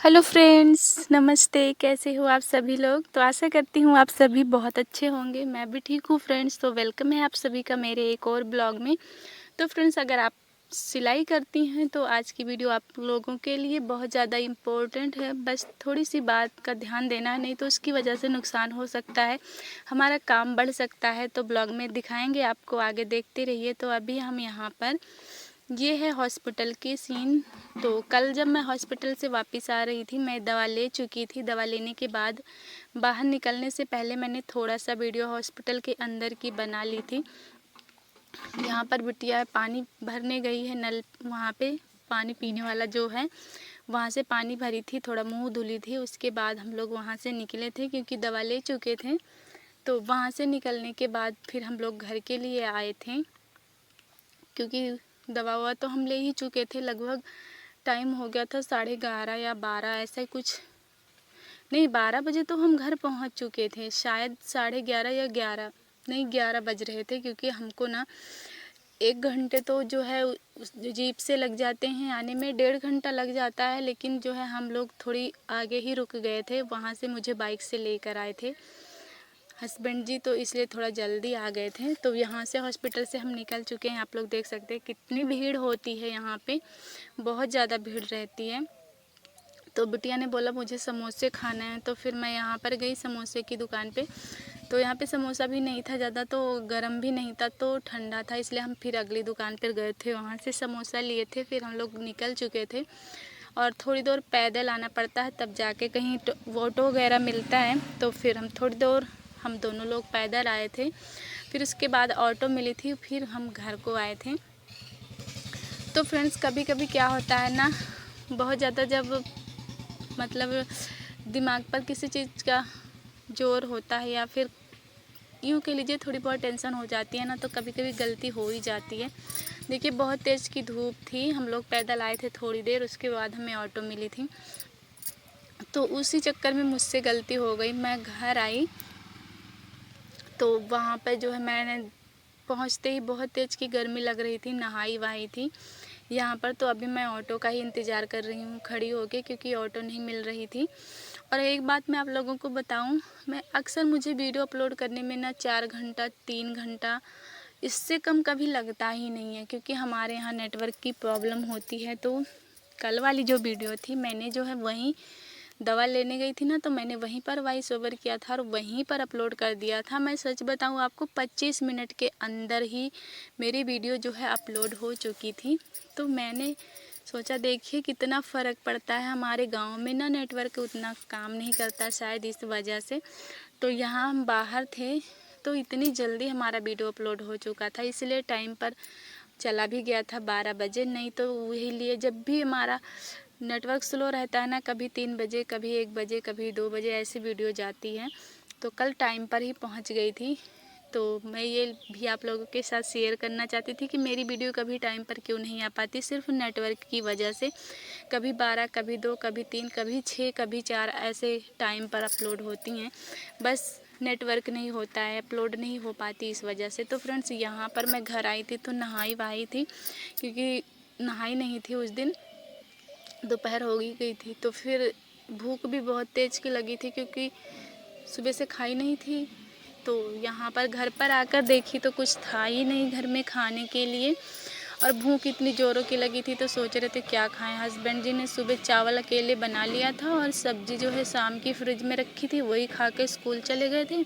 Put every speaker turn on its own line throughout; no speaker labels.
Hello friends, नमस्ते। कैसे हो आप सभी लोग? तो आशा करती हूँ आप सभी बहुत अच्छे होंगे। मैं भी ठीक हूँ फ्रेंड्स। तो वेलकम है आप सभी का मेरे एक और ब्लॉग में। तो फ्रेंड्स, अगर आप सिलाई करती हैं तो आज की वीडियो आप लोगों के लिए बहुत ज़्यादा इम्पोर्टेंट है। बस थोड़ी सी बात का ध्यान देना है, नहीं तो उसकी वजह से नुकसान हो सकता है, हमारा काम बढ़ सकता है। तो ब्लॉग में दिखाएंगे आपको, आगे देखते रहिए। तो अभी हम यहाँ पर, ये है हॉस्पिटल की सीन। तो कल जब मैं हॉस्पिटल से वापस आ रही थी, मैं दवा ले चुकी थी। दवा लेने के बाद बाहर निकलने से पहले मैंने थोड़ा सा वीडियो हॉस्पिटल के अंदर की बना ली थी। यहाँ पर बिटिया पानी भरने गई है, नल वहाँ पे पानी पीने वाला जो है वहाँ से पानी भरी थी, थोड़ा मुंह धुली थी। उसके बाद हम लोग वहाँ से निकले थे क्योंकि दवा ले चुके थे। तो वहाँ से निकलने के बाद फिर हम लोग घर के लिए आए थे, क्योंकि दवा ववा तो हम ले ही चुके थे। लगभग टाइम हो गया था 11:30 या 12, ऐसा ही कुछ, नहीं 12 बजे तो हम घर पहुंच चुके थे। शायद 11:30 या 11, नहीं 11 बज रहे थे, क्योंकि हमको ना 1 घंटे तो जो है उस जीप से लग जाते हैं, आने में 1.5 घंटा लग जाता है। लेकिन जो है हम लोग थोड़ी आगे ही रुक गए थे, वहाँ से मुझे बाइक से लेकर आए थे हस्बैंड जी, तो इसलिए थोड़ा जल्दी आ गए थे। तो यहाँ से हॉस्पिटल से हम निकल चुके हैं। आप लोग देख सकते हैं कितनी भीड़ होती है यहाँ पे, बहुत ज़्यादा भीड़ रहती है। तो बिटिया ने बोला मुझे समोसे खाना है, तो फिर मैं यहाँ पर गई समोसे की दुकान पे। तो यहाँ पे समोसा भी नहीं था ज़्यादा, तो गर्म भी नहीं था, तो ठंडा था, इसलिए हम फिर अगली दुकान पर गए थे, वहाँ से समोसा लिए थे। फिर हम लोग निकल चुके थे और थोड़ी दूर पैदल आना पड़ता है, तब जाके कहीं ऑटो वगैरह मिलता है। तो फिर हम दोनों लोग पैदल आए थे। फिर उसके बाद ऑटो मिली थी, फिर हम घर को आए थे। तो फ्रेंड्स, कभी कभी क्या होता है ना, बहुत ज़्यादा जब मतलब दिमाग पर किसी चीज़ का जोर होता है, या फिर यूँ कह लीजिए थोड़ी बहुत टेंशन हो जाती है ना, तो कभी कभी गलती हो ही जाती है। देखिए बहुत तेज़ की धूप थी, हम लोग पैदल आए थे थोड़ी देर, उसके बाद हमें ऑटो मिली थी। तो उसी चक्कर में मुझसे गलती हो गई। मैं घर आई तो वहाँ पे जो है मैंने पहुँचते ही बहुत तेज़ की गर्मी लग रही थी, नहाई वहाई थी यहाँ पर। तो अभी मैं ऑटो का ही इंतज़ार कर रही हूँ खड़ी होके, क्योंकि ऑटो नहीं मिल रही थी। और एक बात मैं आप लोगों को बताऊँ, मैं अक्सर मुझे वीडियो अपलोड करने में ना 4 घंटा 3 घंटा, इससे कम कभी लगता ही नहीं है, क्योंकि हमारे यहाँ नेटवर्क की प्रॉब्लम होती है। तो कल वाली जो वीडियो थी, मैंने जो है वहीं दवा लेने गई थी ना, तो मैंने वहीं पर वॉइस ओवर किया था और वहीं पर अपलोड कर दिया था। मैं सच बताऊं आपको, 25 मिनट के अंदर ही मेरी वीडियो जो है अपलोड हो चुकी थी। तो मैंने सोचा देखिए कितना फ़र्क पड़ता है। हमारे गांव में ना नेटवर्क उतना काम नहीं करता, शायद इस वजह से। तो यहाँ हम बाहर थे, तो इतनी जल्दी हमारा वीडियो अपलोड हो चुका था, इसलिए टाइम पर चला भी गया था 12 बजे। नहीं तो वही लिए जब भी हमारा नेटवर्क स्लो रहता है ना, कभी 3 बजे, कभी 1 बजे, कभी 2 बजे ऐसी वीडियो जाती है। तो कल टाइम पर ही पहुंच गई थी। तो मैं ये भी आप लोगों के साथ शेयर करना चाहती थी कि मेरी वीडियो कभी टाइम पर क्यों नहीं आ पाती, सिर्फ नेटवर्क की वजह से। कभी 12, कभी 2, कभी 3, कभी 6, कभी 4 ऐसे टाइम पर अपलोड होती हैं, बस नेटवर्क नहीं होता है, अपलोड नहीं हो पाती इस वजह से। तो फ्रेंड्स, यहाँ पर मैं घर आई थी तो नहाई वहाई थी, क्योंकि नहाई नहीं थी उस दिन, दोपहर हो गई थी। तो फिर भूख भी बहुत तेज़ की लगी थी, क्योंकि सुबह से खाई नहीं थी। तो यहाँ पर घर पर आकर देखी तो कुछ था ही नहीं घर में खाने के लिए, और भूख इतनी ज़ोरों की लगी थी। तो सोच रहे थे क्या खाएं। हस्बैंड जी ने सुबह चावल अकेले बना लिया था, और सब्ज़ी जो है शाम की फ्रिज में रखी थी, वही खा के स्कूल चले गए थे।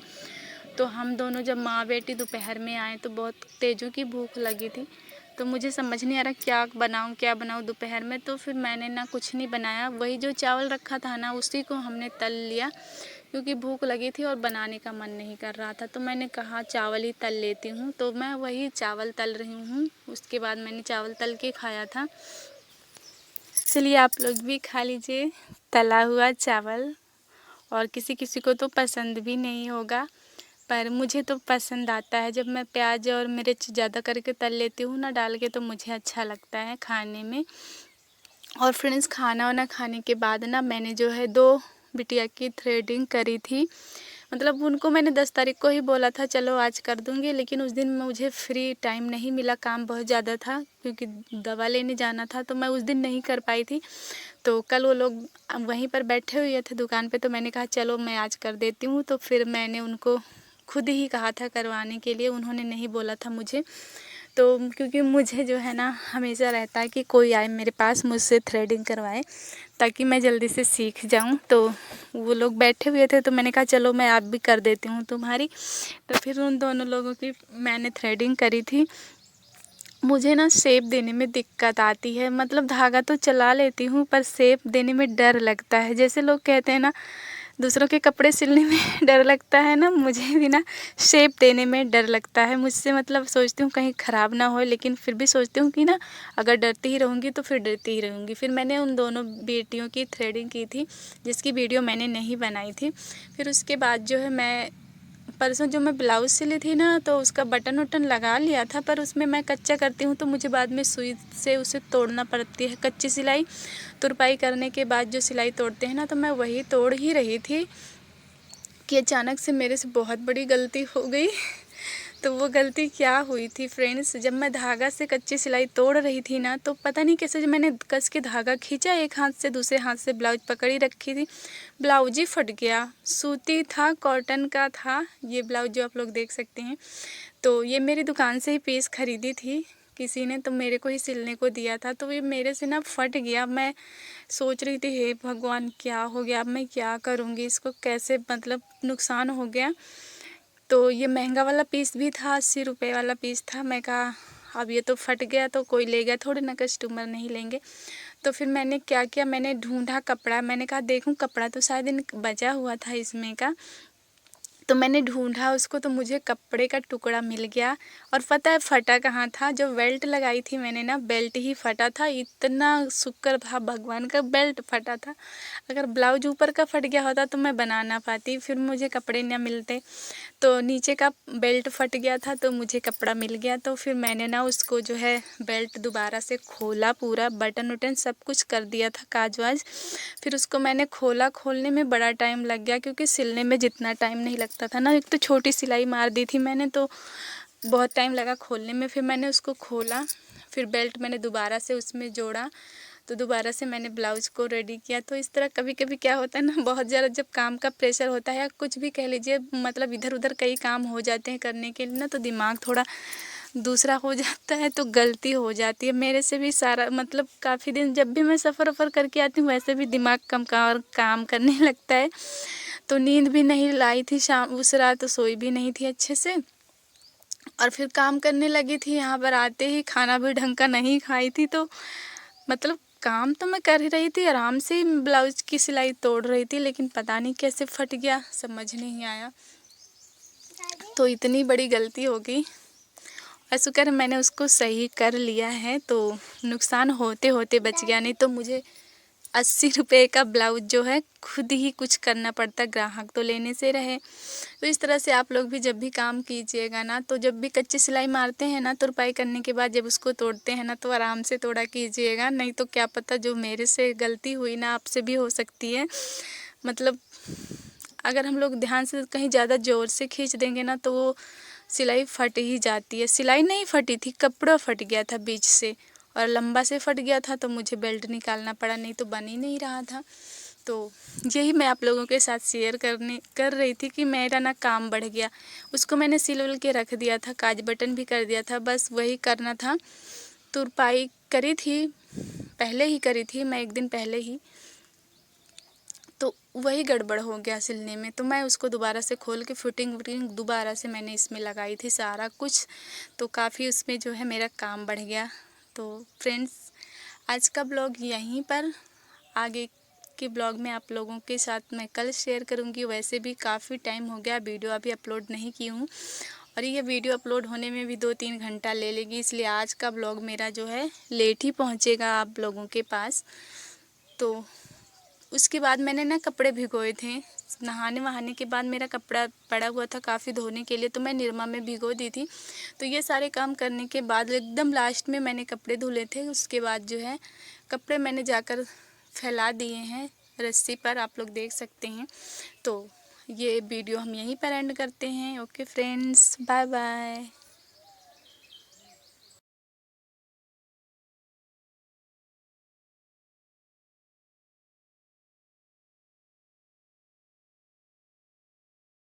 तो हम दोनों जब माँ बेटी दोपहर में आए तो बहुत तेज़ों की भूख लगी थी। तो मुझे समझ नहीं आ रहा क्या बनाऊँ दोपहर में। तो फिर मैंने ना कुछ नहीं बनाया, वही जो चावल रखा था ना उसी को हमने तल लिया, क्योंकि भूख लगी थी और बनाने का मन नहीं कर रहा था। तो मैंने कहा चावल ही तल लेती हूँ, तो मैं वही चावल तल रही हूँ। उसके बाद मैंने चावल तल के खाया था। चलिए आप लोग भी खा लीजिए तला हुआ चावल। और किसी किसी को तो पसंद भी नहीं होगा, पर मुझे तो पसंद आता है। जब मैं प्याज और मिर्च ज़्यादा करके तल लेती हूँ ना डाल के, तो मुझे अच्छा लगता है खाने में। और फ्रेंड्स, खाना वाना खाने के बाद ना मैंने जो है 2 बिटिया की थ्रेडिंग करी थी। मतलब उनको मैंने 10 तारीख को ही बोला था चलो आज कर दूँगी, लेकिन उस दिन मुझे फ्री टाइम नहीं मिला, काम बहुत ज़्यादा था क्योंकि दवा लेने जाना था, तो मैं उस दिन नहीं कर पाई थी। तो कल वो लोग वहीं पर बैठे हुए थे दुकान पे, तो मैंने कहा चलो मैं आज कर देती हूँ। तो फिर मैंने उनको खुद ही कहा था करवाने के लिए, उन्होंने नहीं बोला था मुझे। तो क्योंकि मुझे जो है ना हमेशा रहता है कि कोई आए मेरे पास मुझसे थ्रेडिंग करवाए ताकि मैं जल्दी से सीख जाऊं। तो वो लोग बैठे हुए थे, तो मैंने कहा चलो मैं आप भी कर देती हूं तुम्हारी। तो फिर उन दोनों लोगों की मैंने थ्रेडिंग करी थी। मुझे ना शेप देने में दिक्कत आती है, मतलब धागा तो चला लेती हूँ पर शेप देने में डर लगता है। जैसे लोग कहते हैं ना दूसरों के कपड़े सिलने में डर लगता है ना, मुझे भी ना शेप देने में डर लगता है। मुझसे मतलब सोचती हूँ कहीं ख़राब ना हो, लेकिन फिर भी सोचती हूँ कि ना अगर डरती ही रहूँगी तो फिर डरती ही रहूँगी। फिर मैंने उन दोनों बेटियों की थ्रेडिंग की थी जिसकी वीडियो मैंने नहीं बनाई थी। फिर उसके बाद जो है मैं परसों जो मैं ब्लाउज़ सिली थी ना, तो उसका बटन वटन लगा लिया था, पर उसमें मैं कच्चा करती हूँ तो मुझे बाद में सुई से उसे तोड़ना पड़ती है। कच्ची सिलाई तुरपाई करने के बाद जो सिलाई तोड़ते हैं ना, तो मैं वही तोड़ ही रही थी कि अचानक से मेरे से बहुत बड़ी गलती हो गई। तो वो गलती क्या हुई थी फ्रेंड्स, जब मैं धागा से कच्ची सिलाई तोड़ रही थी ना, तो पता नहीं कैसे जब मैंने कस के धागा खींचा एक हाथ से, दूसरे हाथ से ब्लाउज पकड़ी रखी थी, ब्लाउज ही फट गया। सूती था, कॉटन का था ये ब्लाउज जो आप लोग देख सकते हैं। तो ये मेरी दुकान से ही पीस खरीदी थी किसी ने, तो मेरे को ही सिलने को दिया था। तो ये मेरे से ना फट गया। मैं सोच रही थी हे भगवान क्या हो गया, अब मैं क्या करूँगी, इसको कैसे, मतलब नुकसान हो गया। तो ये महंगा वाला पीस भी था, 80 रुपये वाला पीस था। मैं कहा अब ये तो फट गया तो कोई लेगा थोड़ी ना, कस्टमर नहीं लेंगे। तो फिर मैंने क्या किया, मैंने ढूंढा कपड़ा, मैंने कहा देखूं कपड़ा तो शायद इन बचा हुआ था इसमें का। तो मैंने ढूंढा उसको, तो मुझे कपड़े का टुकड़ा मिल गया। और पता है फटा कहाँ था, जो बेल्ट लगाई थी मैंने ना, बेल्ट ही फटा था। इतना शुक्र था भगवान का बेल्ट फटा था, अगर ब्लाउज ऊपर का फट गया होता तो मैं बना ना पाती, फिर मुझे कपड़े ना मिलते। तो नीचे का बेल्ट फट गया था तो मुझे कपड़ा मिल गया। तो फिर मैंने ना उसको जो है बेल्ट दोबारा से खोला, पूरा बटन वटन सब कुछ कर दिया था, काज वाज। फिर उसको मैंने खोला, खोलने में बड़ा टाइम लग गया क्योंकि सिलने में जितना टाइम नहीं लगता था ना, एक तो छोटी सिलाई मार दी थी मैंने, तो बहुत टाइम लगा खोलने में। फिर मैंने उसको खोला, फिर बेल्ट मैंने दोबारा से उसमें जोड़ा, तो दोबारा से मैंने ब्लाउज़ को रेडी किया। तो इस तरह कभी कभी क्या होता है ना, बहुत ज़्यादा जब काम का प्रेशर होता है या कुछ भी कह लीजिए, मतलब इधर उधर कई काम हो जाते हैं करने के लिए ना, तो दिमाग थोड़ा दूसरा हो जाता है, तो गलती हो जाती है मेरे से भी। सारा मतलब काफ़ी दिन जब भी मैं सफ़र वफ़र करके आती हूँ वैसे भी दिमाग कम काम करने लगता है। तो नींद भी नहीं लाई थी शाम, उस रात तो सोई भी नहीं थी अच्छे से, और फिर काम करने लगी थी। यहाँ पर आते ही खाना भी ढंग का नहीं खाई थी, तो मतलब काम तो मैं कर ही रही थी, आराम से ब्लाउज की सिलाई तोड़ रही थी, लेकिन पता नहीं कैसे फट गया, समझ नहीं आया। तो इतनी बड़ी गलती हो गई, और शुक्र मैंने उसको सही कर लिया है, तो नुकसान होते होते बच गया, नहीं तो मुझे 80 रुपये का ब्लाउज जो है खुद ही कुछ करना पड़ता, ग्राहक तो लेने से रहे। तो इस तरह से आप लोग भी जब भी काम कीजिएगा ना, तो जब भी कच्ची सिलाई मारते हैं ना, तुरपाई करने के बाद जब उसको तोड़ते हैं ना, तो आराम से तोड़ा कीजिएगा, नहीं तो क्या पता जो मेरे से गलती हुई ना आपसे भी हो सकती है। मतलब अगर हम लोग ध्यान से कहीं ज़्यादा ज़ोर से खींच देंगे ना, तो वो सिलाई फट ही जाती है। सिलाई नहीं फटी थी, कपड़ा फट गया था बीच से, और लंबा से फट गया था, तो मुझे बेल्ट निकालना पड़ा, नहीं तो बन ही नहीं रहा था। तो यही मैं आप लोगों के साथ शेयर कर रही थी कि मेरा ना काम बढ़ गया। उसको मैंने सिल उल के रख दिया था, काज बटन भी कर दिया था, बस वही करना था। तुरपाई करी थी, पहले ही करी थी मैं, एक दिन पहले ही, तो वही गड़बड़ हो गया सिलने में। तो मैं उसको दोबारा से खोल के फिटिंग विटिंग दोबारा से मैंने इसमें लगाई थी सारा कुछ, तो काफ़ी उसमें जो है मेरा काम बढ़ गया। तो फ्रेंड्स आज का ब्लॉग यहीं पर, आगे के ब्लॉग में आप लोगों के साथ मैं कल शेयर करूंगी। वैसे भी काफ़ी टाइम हो गया, वीडियो अभी अपलोड नहीं की हूँ, और ये वीडियो अपलोड होने में भी 2-3 घंटा ले लेगी, इसलिए आज का ब्लॉग मेरा जो है लेट ही पहुँचेगा आप लोगों के पास। तो उसके बाद मैंने ना कपड़े भिगोए थे, नहाने वहाने के बाद मेरा कपड़ा पड़ा हुआ था काफ़ी धोने के लिए, तो मैं निरमा में भिगो दी थी। तो ये सारे काम करने के बाद एकदम लास्ट में मैंने कपड़े धुले थे। उसके बाद जो है कपड़े मैंने जाकर फैला दिए हैं रस्सी पर, आप लोग देख सकते हैं। तो ये वीडियो हम यहीं पर एंड करते हैं। Okay friends, bye bye.